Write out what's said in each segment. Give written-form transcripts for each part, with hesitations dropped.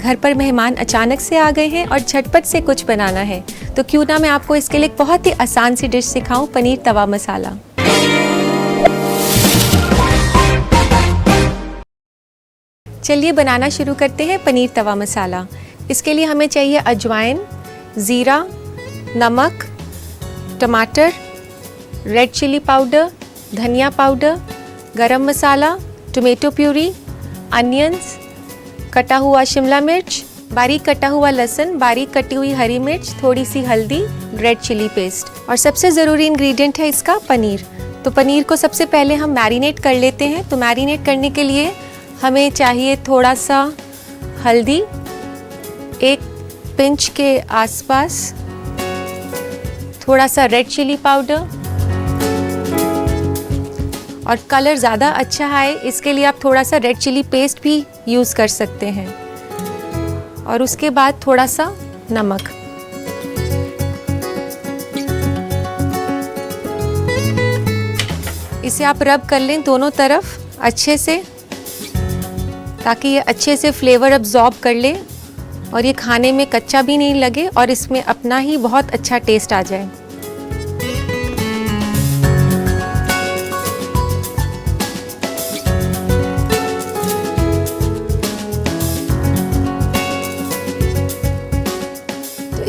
घर पर मेहमान अचानक से आ गए हैं और झटपट से कुछ बनाना है, तो क्यों ना मैं आपको इसके लिए एक बहुत ही आसान सी डिश सिखाऊं, पनीर तवा मसाला। चलिए बनाना शुरू करते हैं पनीर तवा मसाला। इसके लिए हमें चाहिए अजवाइन, ज़ीरा, नमक, टमाटर, रेड चिली पाउडर, धनिया पाउडर, गरम मसाला, टोमेटो प्यूरी, अनियंस, कटा हुआ शिमला मिर्च, बारीक कटा हुआ लहसुन, बारीक कटी हुई हरी मिर्च, थोड़ी सी हल्दी, रेड चिली पेस्ट और सबसे ज़रूरी इंग्रेडिएंट है इसका पनीर। तो पनीर को सबसे पहले हम मैरिनेट कर लेते हैं। तो मैरिनेट करने के लिए हमें चाहिए थोड़ा सा हल्दी, एक पिंच के आसपास, थोड़ा सा रेड चिली पाउडर और कलर ज़्यादा अच्छा है इसके लिए आप थोड़ा सा रेड चिली पेस्ट भी यूज़ कर सकते हैं और उसके बाद थोड़ा सा नमक। इसे आप रब कर लें दोनों तरफ अच्छे से, ताकि ये अच्छे से फ्लेवर अब्जॉर्ब कर ले और ये खाने में कच्चा भी नहीं लगे और इसमें अपना ही बहुत अच्छा टेस्ट आ जाए।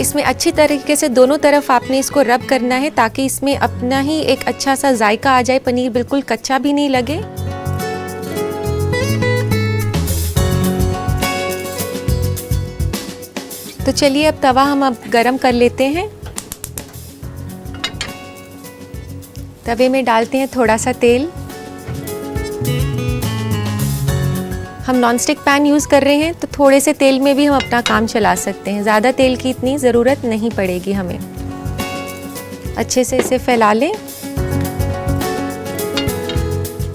इसमें अच्छी तरीके से दोनों तरफ आपने इसको रब करना है ताकि इसमें अपना ही एक अच्छा सा जायका आ जाए, पनीर बिल्कुल कच्चा भी नहीं लगे। तो चलिए अब तवा हम गरम कर लेते हैं। तवे में डालते हैं थोड़ा सा तेल। हम नॉनस्टिक पैन यूज़ कर रहे हैं तो थोड़े से तेल में भी हम अपना काम चला सकते हैं, ज़्यादा तेल की इतनी ज़रूरत नहीं पड़ेगी हमें। अच्छे से इसे फैला लें।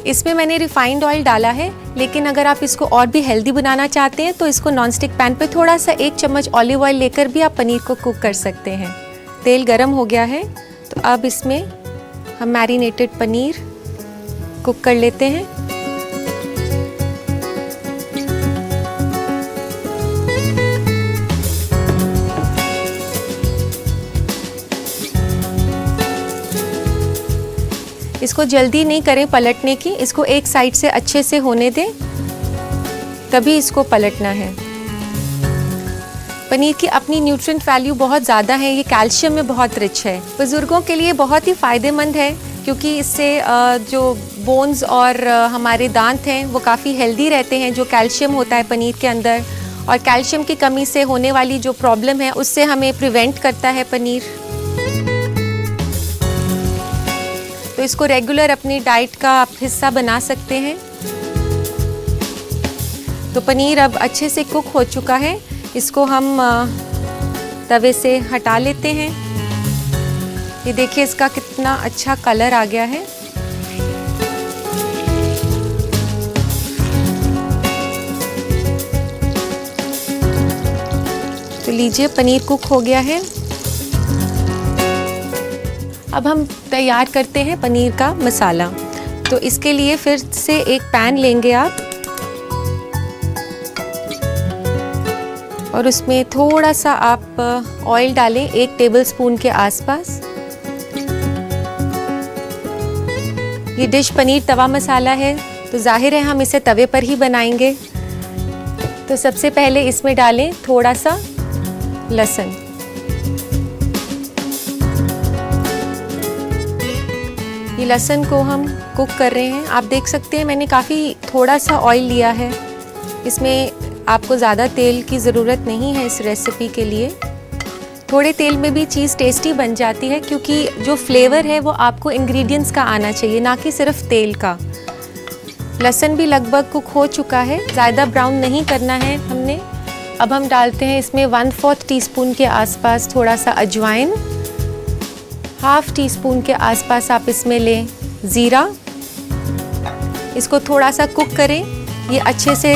इसमें मैंने रिफाइंड ऑयल डाला है, लेकिन अगर आप इसको और भी हेल्दी बनाना चाहते हैं तो इसको नॉनस्टिक पैन पे थोड़ा सा 1 चम्मच ऑलिव ऑयल लेकर भी आप पनीर को कुक कर सकते हैं। तेल गरम हो गया है तो अब इसमें हम मैरिनेटेड पनीर कुक कर लेते हैं। इसको जल्दी नहीं करें पलटने की, इसको एक साइड से अच्छे से होने दें, तभी इसको पलटना है। पनीर की अपनी न्यूट्रिएंट वैल्यू बहुत ज़्यादा है, ये कैल्शियम में बहुत रिच है। बुज़ुर्गों के लिए बहुत ही फ़ायदेमंद है क्योंकि इससे जो बोन्स और हमारे दांत हैं वो काफ़ी हेल्दी रहते हैं। जो कैल्शियम होता है पनीर के अंदर, और कैल्शियम की कमी से होने वाली जो प्रॉब्लम है उससे हमें प्रिवेंट करता है पनीर। तो इसको रेगुलर अपनी डाइट का आप हिस्सा बना सकते हैं। तो पनीर अब अच्छे से कुक हो चुका है, इसको हम तवे से हटा लेते हैं। ये देखिए इसका कितना अच्छा कलर आ गया है। तो लीजिए पनीर कुक हो गया है। अब हम तैयार करते हैं पनीर का मसाला। तो इसके लिए फिर से एक पैन लेंगे आप और उसमें थोड़ा सा आप ऑयल डालें, 1 टेबलस्पून के आसपास। ये डिश पनीर तवा मसाला है तो जाहिर है हम इसे तवे पर ही बनाएंगे। तो सबसे पहले इसमें डालें थोड़ा सा लहसुन। ये लहसुन को हम कुक कर रहे हैं। आप देख सकते हैं मैंने काफ़ी थोड़ा सा ऑयल लिया है, इसमें आपको ज़्यादा तेल की ज़रूरत नहीं है इस रेसिपी के लिए। थोड़े तेल में भी चीज़ टेस्टी बन जाती है क्योंकि जो फ्लेवर है वो आपको इंग्रेडिएंट्स का आना चाहिए, ना कि सिर्फ तेल का। लहसुन भी लगभग कुक हो चुका है, ज़्यादा ब्राउन नहीं करना है हमने। अब हम डालते हैं इसमें 1/4 टीस्पून के आसपास थोड़ा सा अजवाइन, 1/2 टीस्पून के आसपास आप इसमें लें ज़ीरा। इसको थोड़ा सा कुक करें, ये अच्छे से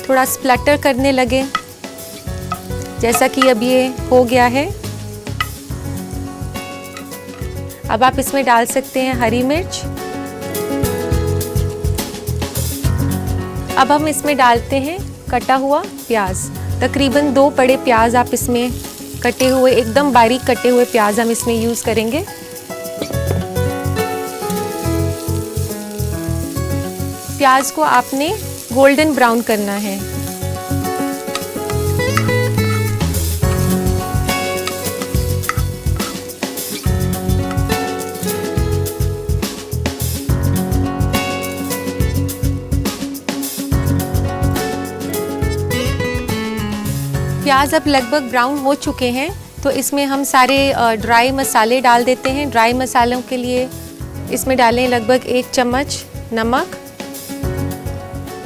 थोड़ा स्प्लटर करने लगे, जैसा कि अब ये हो गया है। अब आप इसमें डाल सकते हैं हरी मिर्च। अब हम इसमें डालते हैं कटा हुआ प्याज, तकरीबन 2 बड़े प्याज आप इसमें कटे हुए, एकदम बारीक कटे हुए प्याज हम इसमें यूज़ करेंगे। प्याज को आपने गोल्डन ब्राउन करना है। प्याज अब लगभग ब्राउन हो चुके हैं, तो इसमें हम सारे ड्राई मसाले डाल देते हैं। ड्राई मसालों के लिए इसमें डालें लगभग 1 चम्मच नमक,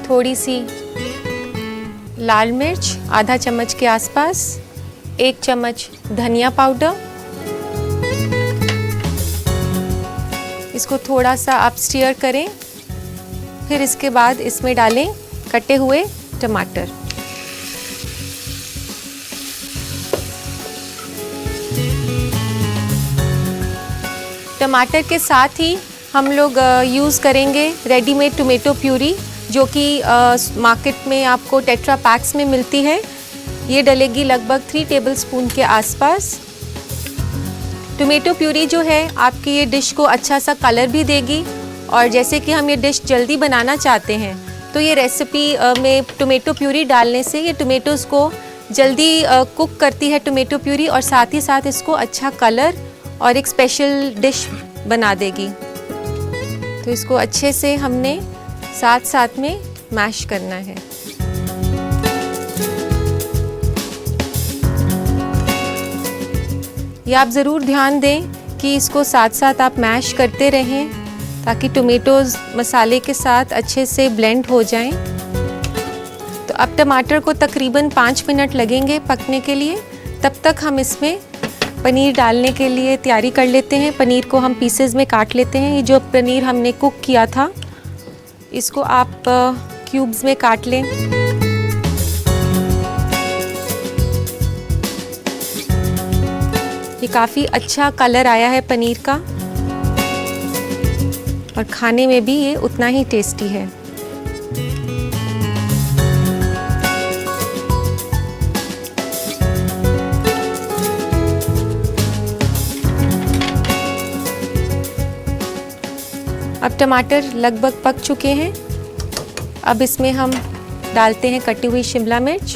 थोड़ी सी लाल मिर्च आधा चम्मच के आसपास, 1 चम्मच धनिया पाउडर। इसको थोड़ा सा आप स्टीयर करें। फिर इसके बाद इसमें डालें कटे हुए टमाटर। टमाटर के साथ ही हम लोग यूज़ करेंगे रेडीमेड टोमेटो प्यूरी, जो कि मार्केट में आपको टेट्रा पैक्स में मिलती है। ये डलेगी लगभग 3 टेबलस्पून के आसपास। टोमेटो प्यूरी जो है आपकी ये डिश को अच्छा सा कलर भी देगी, और जैसे कि हम ये डिश जल्दी बनाना चाहते हैं तो ये रेसिपी में टोमेटो प्यूरी डालने से ये टोमेटोज़ को जल्दी कुक करती है टोमेटो प्यूरी, और साथ ही साथ इसको अच्छा कलर और एक स्पेशल डिश बना देगी। तो इसको अच्छे से हमने साथ साथ में मैश करना है। ये आप ज़रूर ध्यान दें कि इसको साथ साथ आप मैश करते रहें, ताकि टोमेटोज़ मसाले के साथ अच्छे से ब्लेंड हो जाएं। तो अब टमाटर को तकरीबन 5 मिनट लगेंगे पकने के लिए। तब तक हम इसमें पनीर डालने के लिए तैयारी कर लेते हैं। पनीर को हम पीसेस में काट लेते हैं। ये जो पनीर हमने कुक किया था, इसको आप क्यूब्स में काट लें। ये काफ़ी अच्छा कलर आया है पनीर का, और खाने में भी ये उतना ही टेस्टी है। अब टमाटर लगभग पक चुके हैं। अब इसमें हम डालते हैं कटी हुई शिमला मिर्च।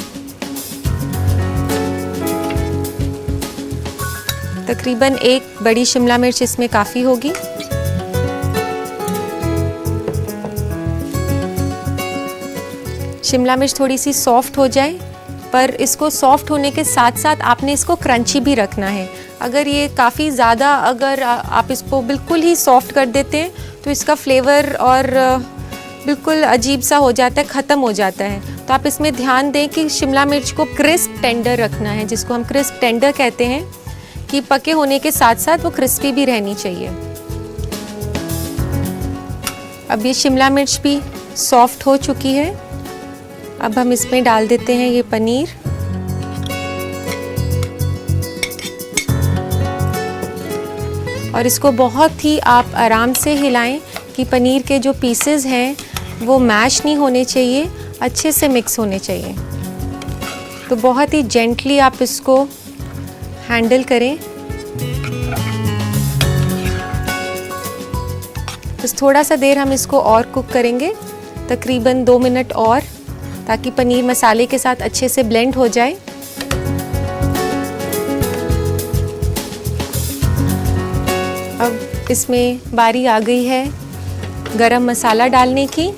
तकरीबन 1 बड़ी शिमला मिर्च इसमें काफ़ी होगी। शिमला मिर्च थोड़ी सी सॉफ्ट हो जाए, पर इसको सॉफ्ट होने के साथ साथ आपने इसको क्रंची भी रखना है। अगर ये काफ़ी ज़्यादा अगर आप इसको बिल्कुल ही सॉफ्ट कर देते हैं तो इसका फ्लेवर और बिल्कुल अजीब सा हो जाता है, ख़त्म हो जाता है। तो आप इसमें ध्यान दें कि शिमला मिर्च को क्रिस्प टेंडर रखना है, जिसको हम क्रिस्प टेंडर कहते हैं, कि पके होने के साथ साथ वो क्रिस्पी भी रहनी चाहिए। अब ये शिमला मिर्च भी सॉफ्ट हो चुकी है। अब हम इसमें डाल देते हैं ये पनीर। और इसको बहुत ही आप आराम से हिलाएं कि पनीर के जो पीसेस हैं वो मैश नहीं होने चाहिए, अच्छे से मिक्स होने चाहिए। तो बहुत ही जेंटली आप इसको हैंडल करें। बस थोड़ा सा देर हम इसको और कुक करेंगे, तकरीबन 2 मिनट और, ताकि पनीर मसाले के साथ अच्छे से ब्लेंड हो जाए। अब इसमें बारी आ गई है गरम मसाला डालने की।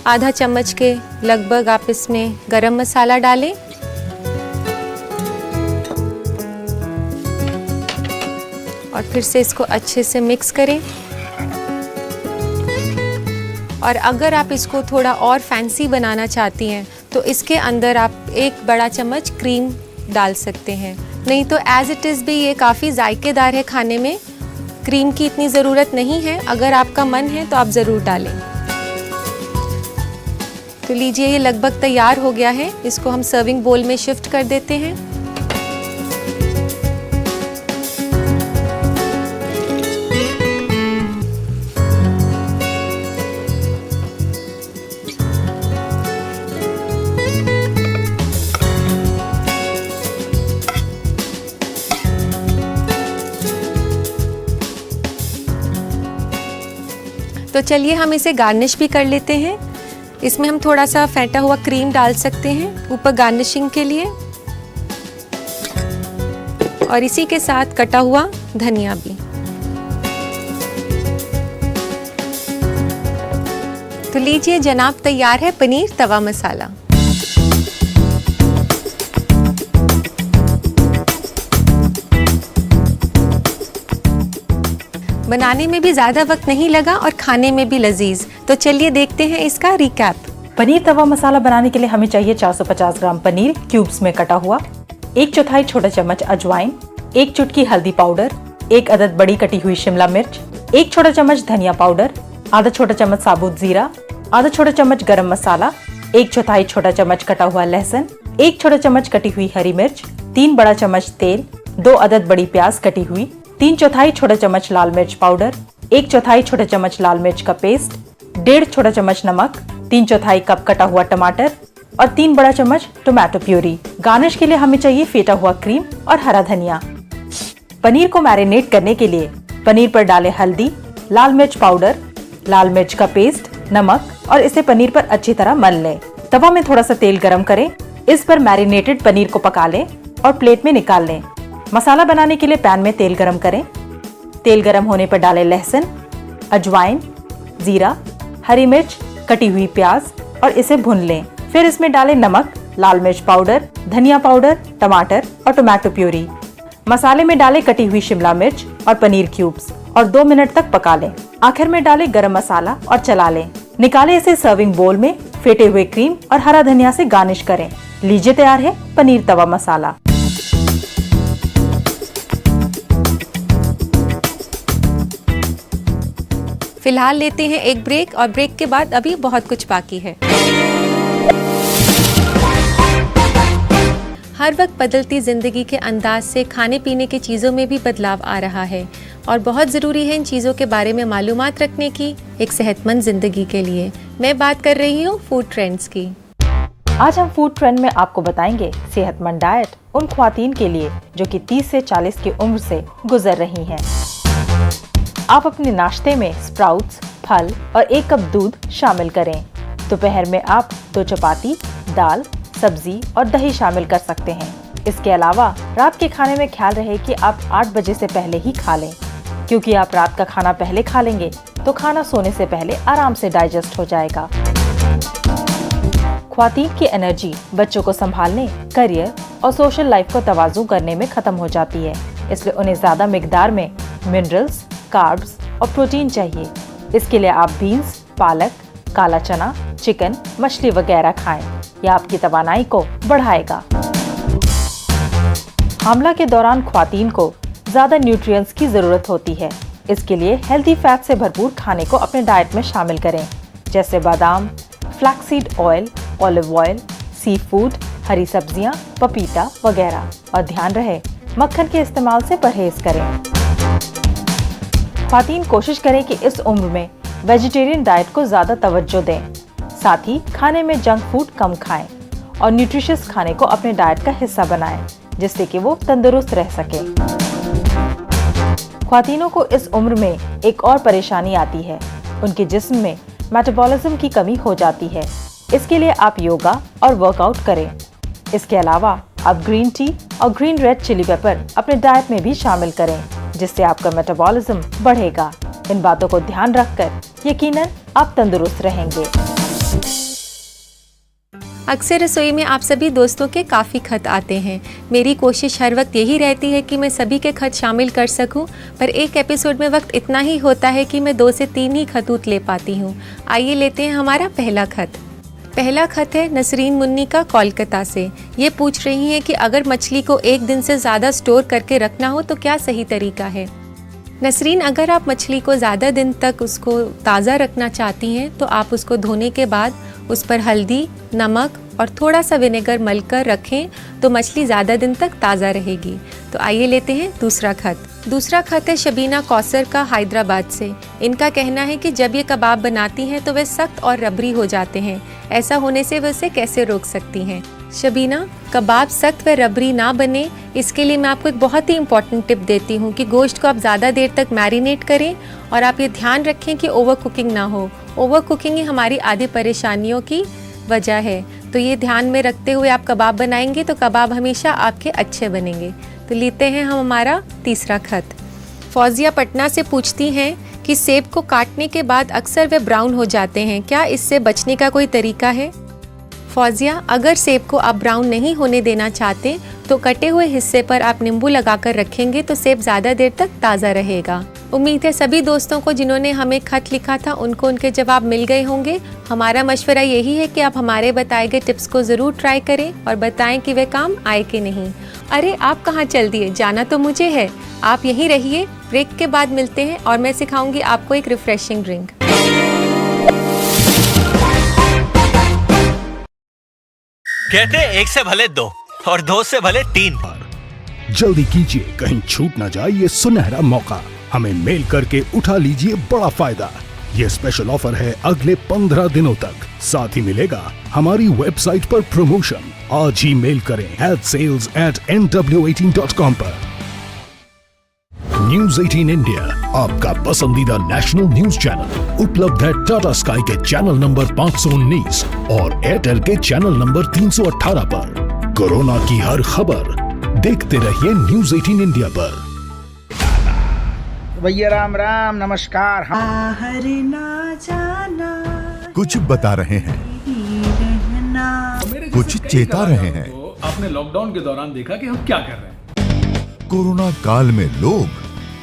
आधा चम्मच के लगभग आप इसमें गरम मसाला डालें। और फिर से इसको अच्छे से मिक्स करें। और अगर आप इसको थोड़ा और फैंसी बनाना चाहती हैं तो इसके अंदर आप 1 बड़ा चम्मच क्रीम डाल सकते हैं, नहीं तो एज़ इट इज़ भी ये काफ़ी जायकेदार है खाने में। क्रीम की इतनी ज़रूरत नहीं है, अगर आपका मन है तो आप ज़रूर डालें। तो लीजिए, ये लगभग तैयार हो गया है। इसको हम सर्विंग बोल में शिफ्ट कर देते हैं। तो चलिए हम इसे गार्निश भी कर लेते हैं। इसमें हम थोड़ा सा फेंटा हुआ क्रीम डाल सकते हैं ऊपर गार्निशिंग के लिए, और इसी के साथ कटा हुआ धनिया भी। तो लीजिए जनाब, तैयार है पनीर तवा मसाला। बनाने में भी ज़्यादा वक्त नहीं लगा और खाने में भी लजीज। तो चलिए देखते हैं इसका रिकैप। पनीर तवा मसाला बनाने के लिए हमें चाहिए 450 ग्राम पनीर क्यूब्स में कटा हुआ, 1/4 छोटा चम्मच अजवाइन, 1 चुटकी हल्दी पाउडर, 1 अदद बड़ी कटी हुई शिमला मिर्च, 1 छोटा चम्मच धनिया पाउडर, आधा छोटा चम्मच साबुत जीरा, आधा छोटा चम्मच गरम मसाला, 1/4 छोटा चम्मच कटा हुआ लहसुन, 1 छोटा चम्मच कटी हुई हरी मिर्च, 3 बड़ा चम्मच तेल, 2 अदद बड़ी प्याज कटी हुई, 3/4 छोटा चम्मच लाल मिर्च पाउडर, 1/4 छोटा चम्मच लाल मिर्च का पेस्ट, 1.5 छोटा चम्मच नमक, 3/4 कप कटा हुआ टमाटर और 3 बड़ा चम्मच टोमेटो प्यूरी। गार्निश के लिए हमें चाहिए फेटा हुआ क्रीम और हरा धनिया। पनीर को मैरिनेट करने के लिए पनीर पर डालें हल्दी, लाल मिर्च पाउडर, लाल मिर्च का पेस्ट, नमक और इसे पनीर पर अच्छी तरह मल लें। तवा में थोड़ा सा तेल गरम करें, इस पर मैरिनेटेड पनीर को पका लें और प्लेट में निकाल लें। मसाला बनाने के लिए पैन में तेल गरम करें। तेल गरम होने पर डालें लहसुन, अजवाइन, जीरा, हरी मिर्च, कटी हुई प्याज और इसे भून लें। फिर इसमें डालें नमक, लाल मिर्च पाउडर, धनिया पाउडर, टमाटर और टोमेटो प्यूरी। मसाले में डालें कटी हुई शिमला मिर्च और पनीर क्यूब्स और 2 मिनट तक पका लें। आखिर में डालें गरम मसाला और चला लें। निकालें इसे सर्विंग बोल में, फेटे हुए क्रीम और हरा धनिया से गार्निश करें। लीजिए तैयार है पनीर तवा मसाला। फिलहाल लेते हैं एक ब्रेक और ब्रेक के बाद अभी बहुत कुछ बाकी है। हर वक्त बदलती ज़िंदगी के अंदाज से खाने पीने की चीज़ों में भी बदलाव आ रहा है और बहुत ज़रूरी है इन चीज़ों के बारे में मालूमात रखने की एक सेहतमंद ज़िंदगी के लिए। मैं बात कर रही हूँ फूड ट्रेंड्स की। आज हम फूड ट्रेंड में आपको बताएंगे सेहतमंद डाइट उन ख्वातीन के लिए जो कि 30 से 40 की उम्र से गुजर रही हैं। आप अपने नाश्ते में स्प्राउट्स, फल और 1 कप दूध शामिल करें। दोपहर में आप 2 चपाती, दाल, सब्जी और दही शामिल कर सकते हैं। इसके अलावा रात के खाने में ख्याल रहे कि आप 8 बजे से पहले ही खा लें, क्योंकि आप रात का खाना पहले खा लेंगे तो खाना सोने से पहले आराम से डाइजेस्ट हो जाएगा। ख्वातीन की एनर्जी बच्चों को संभालने, करियर और सोशल लाइफ को तवाज़ुन करने में खत्म हो जाती है, इसलिए उन्हें ज्यादा मिकदार में मिनरल्स, कार्ब्स और प्रोटीन चाहिए। इसके लिए आप बीन्स, पालक, काला चना, चिकन, मछली वगैरह खाएं। यह आपकी तवानाई को बढ़ाएगा। हामला के दौरान ख्वातीन को ज्यादा न्यूट्रिएंट्स की जरूरत होती है। इसके लिए हेल्दी फैट से भरपूर खाने को अपने डाइट में शामिल करें, जैसे बादाम, flaxseed oil, olive oil, sea food, हरी सब्जियां, पपीता वगैरह। और ध्यान रहे मक्खन के इस्तेमाल से परहेज करें। ख्वातीन कोशिश करें कि इस उम्र में वेजिटेरियन डाइट को ज्यादा तवज्जो दें। साथ ही खाने में जंक फूड कम खाएं और न्यूट्रिशियस खाने को अपने डाइट का हिस्सा बनाएं, जिससे कि वो तंदुरुस्त रह सके। ख्वातीनों को इस उम्र में एक और परेशानी आती है, उनके जिस्म में मेटाबॉलिज्म की कमी हो जाती है। इसके लिए आप योगा और वर्कआउट करें। इसके अलावा आप ग्रीन टी और ग्रीन रेड चिली पेपर अपने डाइट में भी शामिल करें, जिससे आपका मेटाबॉलिज्म बढ़ेगा। इन बातों को ध्यान रखकर यकीनन आप तंदुरुस्त रहेंगे। अक्सर रसोई में आप सभी दोस्तों के काफ़ी खत आते हैं। मेरी कोशिश हर वक्त यही रहती है कि मैं सभी के खत शामिल कर सकूं, पर एक एपिसोड में वक्त इतना ही होता है कि मैं 2 से 3 ही खतूत ले पाती हूं। आइए लेते हैं हमारा पहला खत। पहला खत है नसरीन मुन्नी का कोलकाता से। ये पूछ रही हैं कि अगर मछली को 1 दिन से ज़्यादा स्टोर करके रखना हो तो क्या सही तरीका है। नसरीन, अगर आप मछली को ज़्यादा दिन तक उसको ताज़ा रखना चाहती हैं तो आप उसको धोने के बाद उस पर हल्दी, नमक और थोड़ा सा विनेगर मलकर रखें तो मछली ज़्यादा दिन तक ताज़ा रहेगी। तो आइए लेते हैं दूसरा खत। दूसरा खत है शबीना कौसर का हैदराबाद से। इनका कहना है कि जब ये कबाब बनाती हैं तो वे सख्त और रबरी हो जाते हैं। ऐसा होने से वे उसे कैसे रोक सकती हैं। शबीना, कबाब सख्त व रबरी ना बने, इसके लिए मैं आपको एक बहुत ही इम्पॉर्टेंट टिप देती हूँ कि गोश्त को आप ज़्यादा देर तक मैरिनेट करें और आप ये ध्यान रखें कि ओवर कुकिंग ना हो। ओवर कुकिंग ही हमारी आधी परेशानियों की वजह है। तो ये ध्यान में रखते हुए आप कबाब बनाएंगे तो कबाब हमेशा आपके अच्छे बनेंगे। तो लेते हैं हम हमारा तीसरा खत। फौजिया पटना से पूछती हैं कि सेब को काटने के बाद अक्सर वे ब्राउन हो जाते हैं, क्या इससे बचने का कोई तरीका है? फौजिया, अगर सेब को आप ब्राउन नहीं होने देना चाहते तो कटे हुए हिस्से पर आप नींबू लगाकर रखेंगे तो सेब ज़्यादा देर तक ताज़ा रहेगा। उम्मीद है सभी दोस्तों को जिन्होंने हमें खत लिखा था उनको उनके जवाब मिल गए होंगे। हमारा मशवरा यही है कि आप हमारे बताए गए टिप्स को ज़रूर ट्राई करें और बताएं कि वे काम आए कि नहीं। अरे आप कहाँ चल दिए, जाना तो मुझे है। आप यहीं रहिए, ब्रेक के बाद मिलते हैं और मैं सिखाऊंगी आपको एक रिफ्रेशिंग ड्रिंक। कहते एक से भले दो और दो से भले तीन। जल्दी कीजिए, कहीं छूट ना जाए ये सुनहरा मौका। हमें मेल करके उठा लीजिए बड़ा फायदा। ये स्पेशल ऑफर है अगले 15 दिनों तक। साथ ही मिलेगा हमारी वेबसाइट पर प्रमोशन। आज ही मेल करें sales@nw18.com पर। न्यूज 18 इंडिया, आपका पसंदीदा नेशनल न्यूज चैनल, उपलब्ध है टाटा स्काई के चैनल नंबर 519 और एयरटेल के चैनल नंबर 318 पर। कोरोना की हर खबर देखते रहिए न्यूज 18 इंडिया पर। भैया राम राम, नमस्कार। बाहर ना जाना, कुछ बता रहे हैं, कुछ चेता रहे हैं। आपने लॉकडाउन के दौरान देखा कि हम क्या कर रहे हैं। कोरोना काल में लोग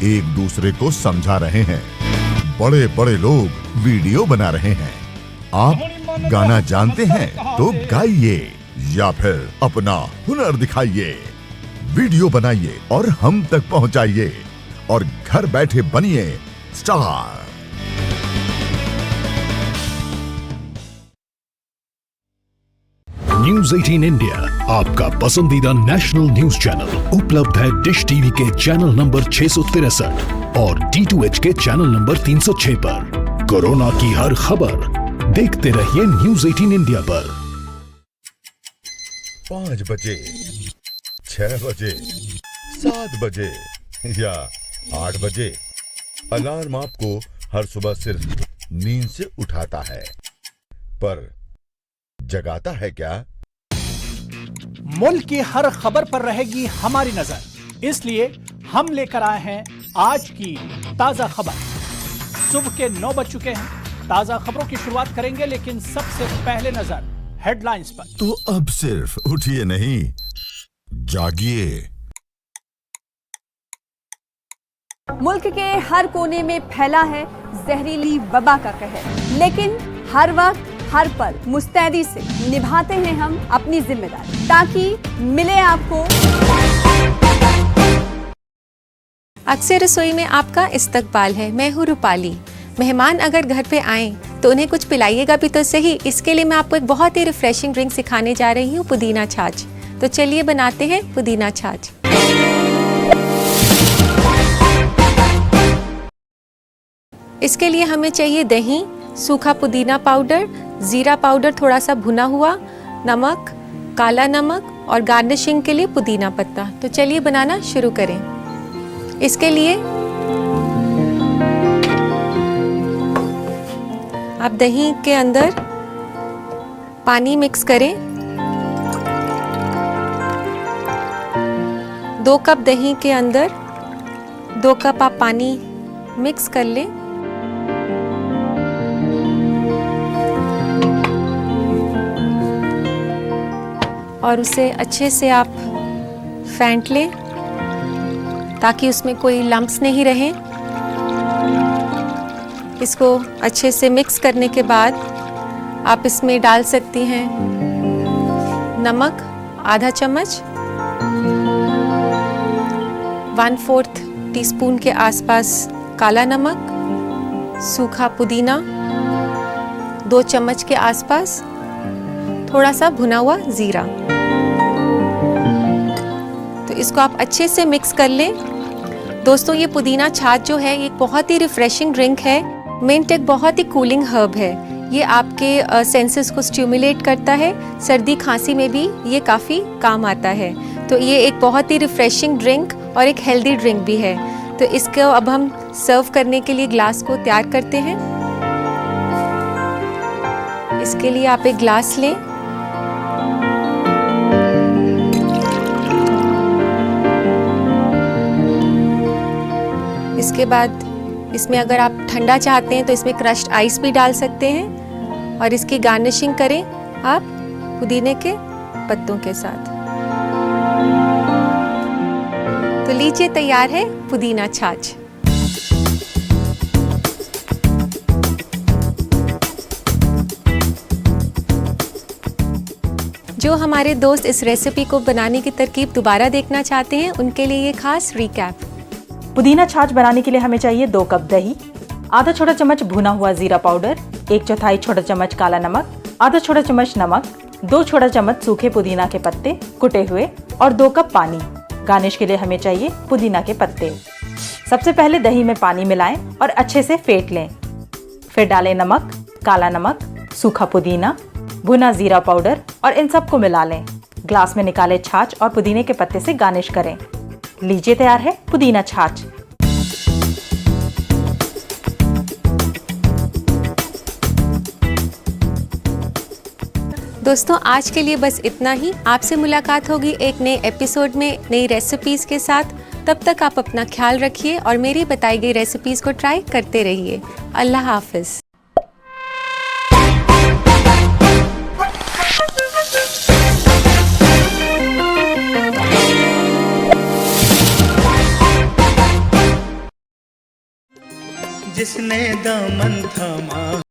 एक दूसरे को समझा रहे हैं। बड़े बड़े लोग वीडियो बना रहे हैं। आप गाना जानते हैं तो गाइए या फिर अपना हुनर दिखाइए। वीडियो बनाइए और हम तक पहुंचाइए और घर बैठे बनिए स्टार। न्यूज 18 इंडिया, आपका पसंदीदा नेशनल न्यूज चैनल, उपलब्ध है डिश टीवी के चैनल नंबर 663 और D2H के चैनल नंबर 306 पर। कोरोना की हर खबर देखते रहिए न्यूज 18 इंडिया पर। 5 बजे, 6 बजे, 7 बजे या 8 बजे, अलार्म आपको हर सुबह सिर्फ नींद से उठाता है, पर जगाता है क्या? मुल्क की हर खबर पर रहेगी हमारी नजर, इसलिए हम लेकर आए हैं आज की ताजा खबर। सुबह के 9 बज चुके हैं। ताजा खबरों की शुरुआत करेंगे, लेकिन सबसे पहले नजर हेडलाइंस पर। तो अब सिर्फ उठिए नहीं, जागिए। मुल्क के हर कोने में फैला है जहरीली वबा का कहर, लेकिन हर वक्त हर पल मुस्तैदी से निभाते हैं हम अपनी जिम्मेदारी, ताकि मिले आपको। अक्सर रसोई में आपका इस्तकबाल है। मैं हूँ रूपाली। मेहमान अगर घर पे आएं तो उन्हें कुछ पिलाइएगा भी तो सही। इसके लिए मैं आपको एक बहुत ही रिफ्रेशिंग ड्रिंक सिखाने जा रही हूँ, पुदीना छाछ। तो चलिए बनाते हैं पुदीना छाछ। इसके लिए हमें चाहिए दही, सूखा पुदीना पाउडर, जीरा पाउडर थोड़ा सा भुना हुआ, नमक, काला नमक और गार्निशिंग के लिए पुदीना पत्ता। तो चलिए बनाना शुरू करें। इसके लिए आप दही के अंदर पानी मिक्स करें। 2 कप दही के अंदर 2 कप आप पानी मिक्स कर लें। और उसे अच्छे से आप फेंट लें ताकि उसमें कोई लम्प्स नहीं रहे। इसको अच्छे से मिक्स करने के बाद आप इसमें डाल सकती हैं नमक आधा चम्मच, 1/4 टीस्पून के आसपास काला नमक, सूखा पुदीना 2 चम्मच के आसपास, थोड़ा सा भुना हुआ जीरा। तो इसको आप अच्छे से मिक्स कर लें। दोस्तों, ये पुदीना छाछ जो है ये बहुत ही रिफ्रेशिंग ड्रिंक है। मिंट एक बहुत ही कूलिंग हर्ब है। ये आपके सेंसेस को स्टिमुलेट करता है। सर्दी खांसी में भी ये काफ़ी काम आता है। तो ये एक बहुत ही रिफ़्रेशिंग ड्रिंक और एक हेल्दी ड्रिंक भी है। तो इसको अब हम सर्व करने के लिए ग्लास को तैयार करते हैं। इसके लिए आप एक ग्लास लें। इसके बाद इसमें अगर आप ठंडा चाहते हैं तो इसमें क्रश्ड आइस भी डाल सकते हैं और इसकी गार्निशिंग करें आप पुदीने के पत्तों के साथ। तो लीजिए, तैयार है पुदीना छाछ। जो हमारे दोस्त इस रेसिपी को बनाने की तरकीब दोबारा देखना चाहते हैं, उनके लिए ये खास रिकैप। पुदीना छाछ बनाने के लिए हमें चाहिए 2 कप दही, आधा छोटा चम्मच भुना हुआ जीरा पाउडर, 1/4 छोटा चम्मच काला नमक, आधा छोटा चम्मच नमक, 2 छोटा चम्मच सूखे पुदीना के पत्ते कुटे हुए और 2 कप पानी। गार्निश के लिए हमें चाहिए पुदीना के पत्ते। सबसे पहले दही में पानी मिलाएं और अच्छे से फेंट लें। फिर डालें नमक, काला नमक, सूखा पुदीना, भुना जीरा पाउडर और इन सबको मिला लें। ग्लास में निकाले छाछ और पुदीने के पत्ते से गार्निश करें। लीजिए, तैयार है पुदीना छाछ। दोस्तों, आज के लिए बस इतना ही। आपसे मुलाकात होगी एक नए एपिसोड में नई रेसिपीज़ के साथ। तब तक आप अपना ख्याल रखिए और मेरी बताई गई रेसिपीज़ को ट्राई करते रहिए। अल्लाह हाफिज़। जिसने दामन थामा